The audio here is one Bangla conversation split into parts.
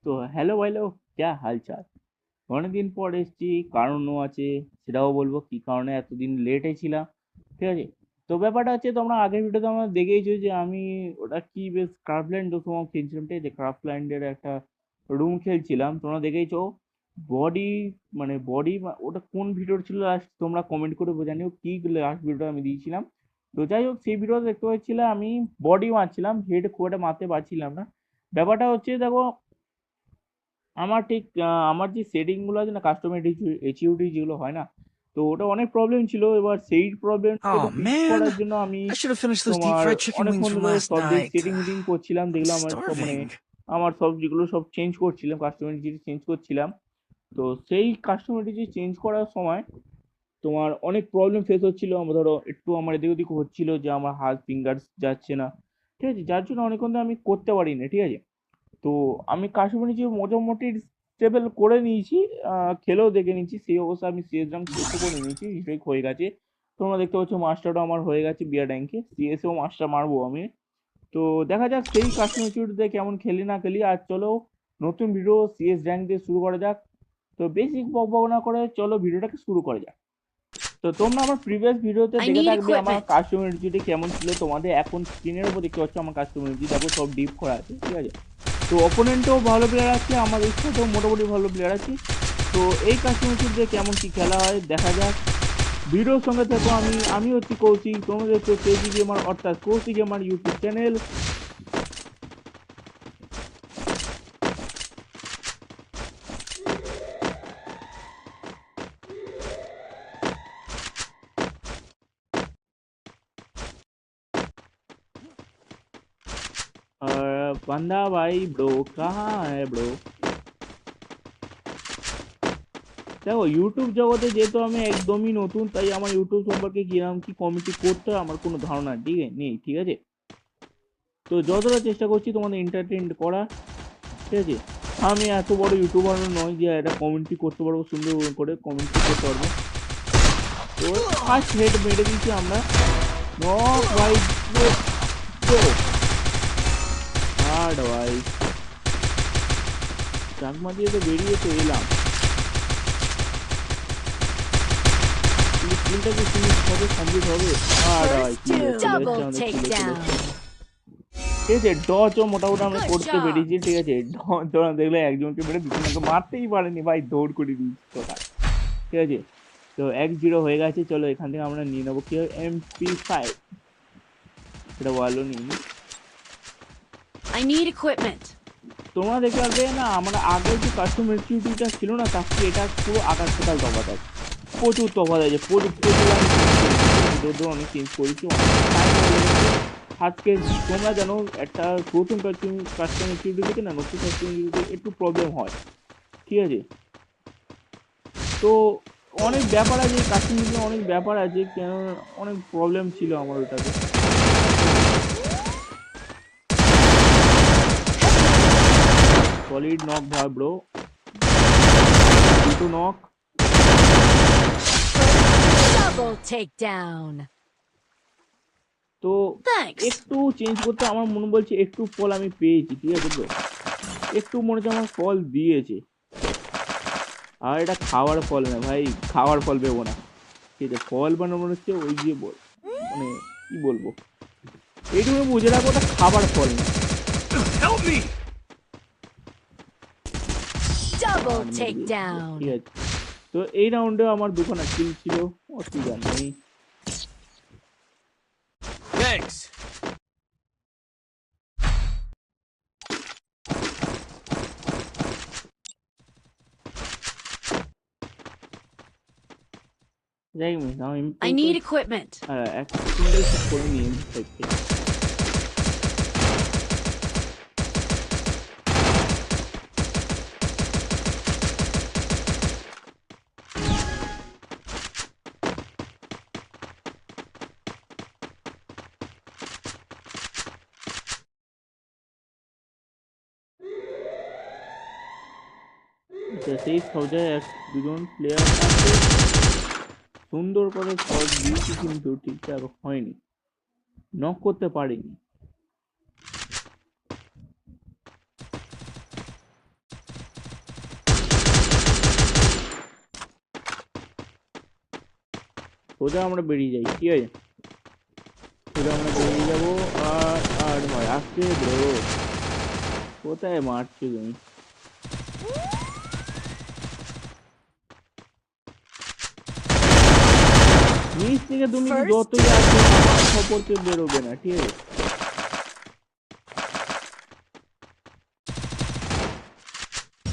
তো হ্যালো ভাইলো, ক্যা হালচাল? অনেকদিন পর এসেছি, কারণও আছে, সেটাও বলবো কি কারণে এতদিন লেটে ছিলাম। ঠিক আছে, তো ব্যাপারটা হচ্ছে তোমরা আগের ভিডিওতে আমরা দেখেইছো যে আমি ওটা কি বেশ ক্রাফল্যান্ড তোমার খেলছিলাম। ঠিক আছে, ক্রাফল্যান্ডের একটা রুম খেলছিলাম, তোমরা দেখেইছো। বডি মানে বডি ওটা কোন ভিডিও ছিল লাস্ট, তোমরা কমেন্ট করে জানিও কি লাস্ট ভিডিওটা আমি দিয়েছিলাম। তো যাই হোক, সেই ভিডিওতে দেখতে পাচ্ছিলাম আমি বডি মারছিলাম, হেড খুব একটা মারতে পারছিলাম না। ব্যাপারটা হচ্ছে দেখো, আমার ঠিক আমার যে সেটিং গুলো আছে না, কাস্টমার এইচইউডি যেগুলো হয় না, তো ওটা অনেক প্রবলেম ছিল। এবার সেই প্রবলেমটাকে একটু Oh ফিক্স করার man, জন্য আমি I should have finished those deep তোমার fried chicken wings অনেকক্ষণ from ধরে last সব night. সেটিং মিটিং করছিলাম, I'm দেখলাম আমার সব মানে starving. আমার সব যেগুলো সব চেঞ্জ করছিলাম, কাস্টমার চেঞ্জ করছিলাম। তো সেই কাস্টমার চেঞ্জ করার সময় তোমার অনেক প্রবলেম ফেস হচ্ছিল। আমার ধরো একটু আমার এদিক ওদিক হচ্ছিল যে আমার হাত ফিঙ্গার যাচ্ছে না। ঠিক আছে, যার জন্য অনেকক্ষণ ধরে আমি করতে পারি না। ঠিক আছে, তো আমি কাশ্মীরি যে মোটামুটি স্টেবল করে নিয়েছি, খেলেও দেখে নিয়েছি, সেই অবস্থা আমি সিএস র্যাঙ্ক চেষ্টা করে নিয়েছি, হিস্ট্রিক হয়ে গেছে। তোমরা দেখতে পাচ্ছ মাস্টারটা আমার হয়ে গেছে বিয়ার র্যাঙ্কে, সিএসেও মাস্টার মারবো আমি। তো দেখা যাক সেই কাশ্মীর চুটিতে কেমন খেলি না খেলি। আর চলো নতুন ভিডিও সিএস র্যাঙ্ক দিয়ে শুরু করা যাক। তো বেসিক বকবক না করে চলো ভিডিওটাকে শুরু করা যাক। তো তোমরা আমার প্রিভিয়াস ভিডিওতে I দেখে need থাকবে আমার equipment. কাস্টমারিটি কেমন ছিল। তোমাদের এখন স্ক্রিনের উপর দেখতে পাচ্ছ আমার কাস্টমারিটি, দেখো সব ডিপ করা আছে। ঠিক আছে, তো অপোনেন্টও ভালো প্লেয়ার আছে, আমাদের সাথেও মোটামুটি ভালো প্লেয়ার আছে। তো এই কাস্টমারিটিতে কেমন কি খেলা হয় দেখা যাক। ভিডিওর সঙ্গে থেকো। আমি হচ্ছি কৌশিক, তোমরা দেখছো কেজি গেমার অর্থাৎ কৌশিক গেমার ইউটিউব চ্যানেল। बंदा भाई ब्रो कहाँ है ब्रो? দেখো ইউটিউব জগতে যেহেতু আমি একদমই নতুন, তাই আমার ইউটিউব সম্পর্কে কিরকম কি কমিটি করতে হয় আমার কোনো ধারণা নেই। ঠিক আছে, তো যতটা চেষ্টা করছি তোমাদের এন্টারটেইন করা। ঠিক আছে, আমি এত বড় ইউটিউবার নয় যে এটা কমেন্ট্রি করতে পারবো, সুন্দর করে কমেন্ট্রি করতে পারবো। তো ফার্স্ট হেড মেরে দিয়েছি আমরা। নক ভাই, হার্ড ভাই, চাকমা দিয়ে তো বেরিয়ে তো এলাম। স্ক্রিনটা কি ফিনিশ হবে, কমপ্লিট হবে? হার্ড ভাই, First কিলে two. চলে এসছে Double আমাদের, কিলে চলে takedown. এসছে। ঠিক আছে, ডচও মোটামুটি আমরা Good করতে job. পেরেছি। ঠিক আছে, তোরা দেখলে একজনকে মেরে দুজনকে মারতেই পারেনি ভাই, দৌড় করে দিয়েছি তোরা। ঠিক আছে, তো 1-0 হয়ে গেছে। চলো এখান থেকে আমরা নিয়ে নেবো কি MP5, এটা ভালো নিই। I need equipment. তোমরা দেখতে পারবে না, আমরা আগে যে কাস্টমার সিকিউরিটিটা ছিল না, তার থেকে এটা পুরো আকাশ পাতাল তফাৎ আছে, প্রচুর তফাৎ আছে, প্রচুর প্রচুর অনেক চেঞ্জ করেছি, অনেক টাইম লেগেছে। আজকে তোমরা জানো একটা প্রথম কাস্টমার সিকিউরিটি থেকে না নতুন কাস্টমার সিকিউরিটি একটু প্রবলেম হয়। ঠিক আছে, তো অনেক ব্যাপার আছে কাশ্মীরে, অনেক ব্যাপার আছে, কেন অনেক প্রবলেম ছিল আমার ওটাতে। সলিড নক ভাই ব্রো, দুটো নক। Double takedown. তো Thanks. একটু চেঞ্জ করতে আমার মনে বলছে, একটু ফল আমি পেয়েছি। ঠিক আছে ব্রো, একটু মনে হচ্ছে আমার ফল দিয়েছে। আর এটা খাওয়ার ফল না ভাই, খাওয়ার ফল পেবো না। ঠিক আছে, ফল মানে মনে হচ্ছে ওই যে মানে কি বলবো, এইটুকু বুঝে রাখবো, ওটা খাবার ফল না। Help me! Double আর মেরে দিয়েছি। takedown. ঠিক আছে, তো এই রাউন্ডে আমার দুখানা কিল ছিল, অসুবিধা নেই। Thanks. যাই না I need equipment. এক সিঙ্গেল শুট করে নিয়ে থেকে। আচ্ছা, সেই সজায় দুজন প্লেয়ার আছে, সুন্দর করে শট দিয়েছি কিন্তু ঠিকঠাক হয়নি, নক করতে পারিনি। সোজা আমরা বেরিয়ে যাই, ঠিক আছে? সোজা আমরা বেরিয়ে যাবো। আর ভাই আসছে ব্রো, কোথায় মারছো তুমি? নিচ থেকে তুমি First যতই আসো আমার খবর তো বেরোবে না, ঠিক আছে?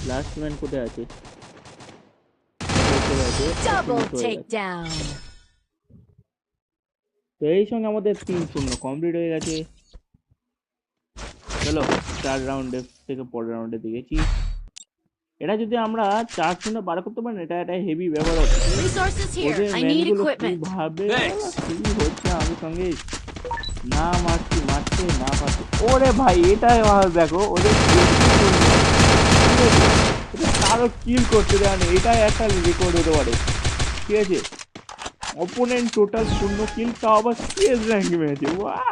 লাস্ট ম্যান কোথায় আছে? কোথায় আছে? Double Finish হয়ে গেছে। takedown. তো এই সঙ্গে আমাদের 3-0 কমপ্লিট হয়ে গেছে। চলো 4 রাউন্ডে থেকে পরের রাউন্ডে দেখেছি। এটা যদি আমরা 4-0 বার করতে পারি না, এটা একটা হেভি ব্যাপার হবে। Resources here. ওদের I need ম্যানগুলো কি equipment. ভাবে Thanks. কি হচ্ছে আমার সঙ্গে, না মারছি মারছে না পারছে। ওরে ভাই এটাই দেখো ওদের কারো কিল করতে দেওয়া নেই, এটাই একটা রেকর্ড হতে পারে, ঠিক আছে? অপোনেন্ট টোটাল 0 কিল, তাও আবার সিএস র্যাঙ্ক মেরেছে, বাহ!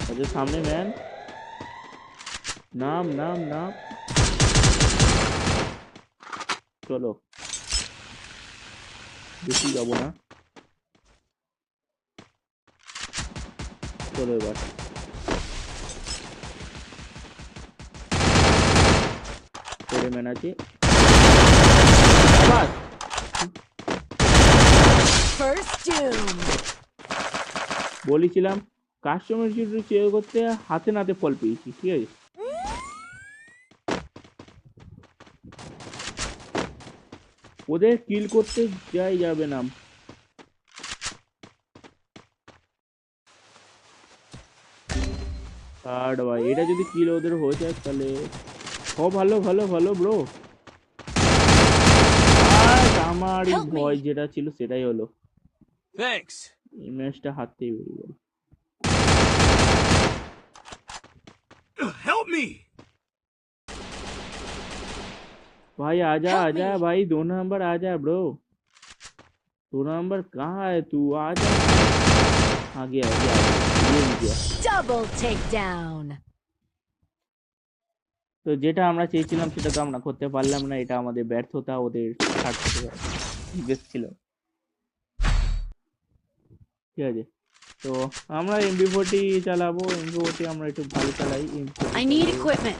আচ্ছা সামনে ম্যান, নাম নাম নাম, চলো বেশি যাবো না, চলো এবার পরে ম্যান আছে বাস। First doom. বলেছিলাম কাস্টমার যদি চেয়ে করতে হাতে নাতে ফল পেয়েছি, ঠিক আছে? ওদের কিল করতে যাই যাবে না। আর ভাই এটা যদি কিল ওদের হয়ে যায় তাহলে ভালো ভালো ভালো ব্রো। আর আমার Help me. ভয় যেটা ছিল সেটাই হলো, Thanks. এই ম্যাচটা হাততেই বেরিয়ে গেল। Help me. भाई आजा Help आजा me. भाई, 2 नंबर आजा ब्रो, 2 नंबर कहाँ है तू? आजा, आ गया आ गया आ गया, ये गया। Double takedown. তো যেটা আমরা চেয়েছিলাম সেটা তো আমরা করতে পারলাম না, এটা আমাদের ব্যর্থতা, ওদের বেস্ট ছিল, ঠিক আছে? তো আমরা এমবি40 চালাবো, এমবি40 আমরা একটু ভালো চালাই। I need equipment.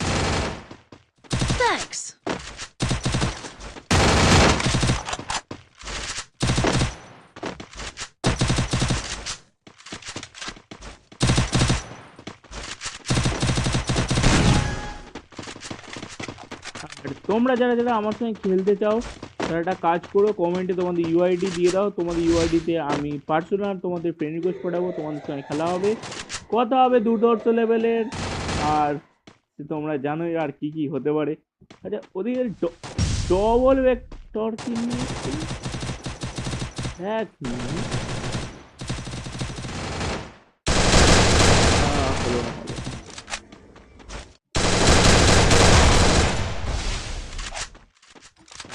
Thanks. আর তোমরা যারা যারা আমার সঙ্গে খেলতে চাও তারা একটা কাজ করো, কমেন্টে তোমাদের ইউআইডি দিয়ে দাও, তোমাদের ইউআইডিতে আমি পার্সোনাল তোমাদের ফ্রেন্ড রিকোয়েস্ট পাঠাবো, তোমাদের সঙ্গে খেলা হবে, কথা হবে দুর্ধর্ষ লেভেলের। আর তোমরা জানোই আর কি কি হতে পারে। আচ্ছা ওদিকে ডবল ভেক্টর কি নিয়ে এক মিনিট, হলো না হলো।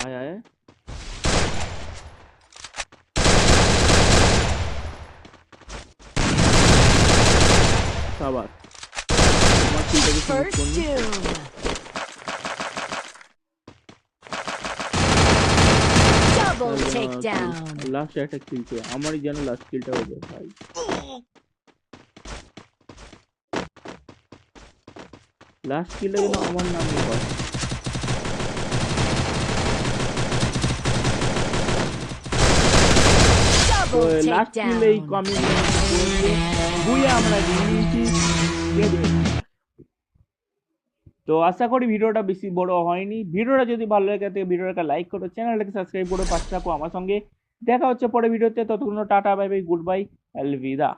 আয় আয় সাবাস, আমার কিলটাকে ফিনিশ First করনি। doom. Double takedown. লাস্ট একটা কিল ছিল আমারই, যেন লাস্ট কিলটা হয়ে যায় ভাই। লাস্ট কিলটা যেন আমার নামে হয়। তো Double লাস্ট কিল এই takedown. আমি বুয়ে আমরা নিয়েছি, ঠিক আছে? তো আশা করি ভিডিওটা বেশি বড় হয়নি। ভিডিওটা যদি ভালো লাগে থাকে ভিডিওটাকে লাইক করো, চ্যানেলটাকে সাবস্ক্রাইব করো, পাশে থাকো আমার সঙ্গে। দেখা হচ্ছে পরে ভিডিওতে, ততক্ষণ tata bye bye, goodbye, Alvida.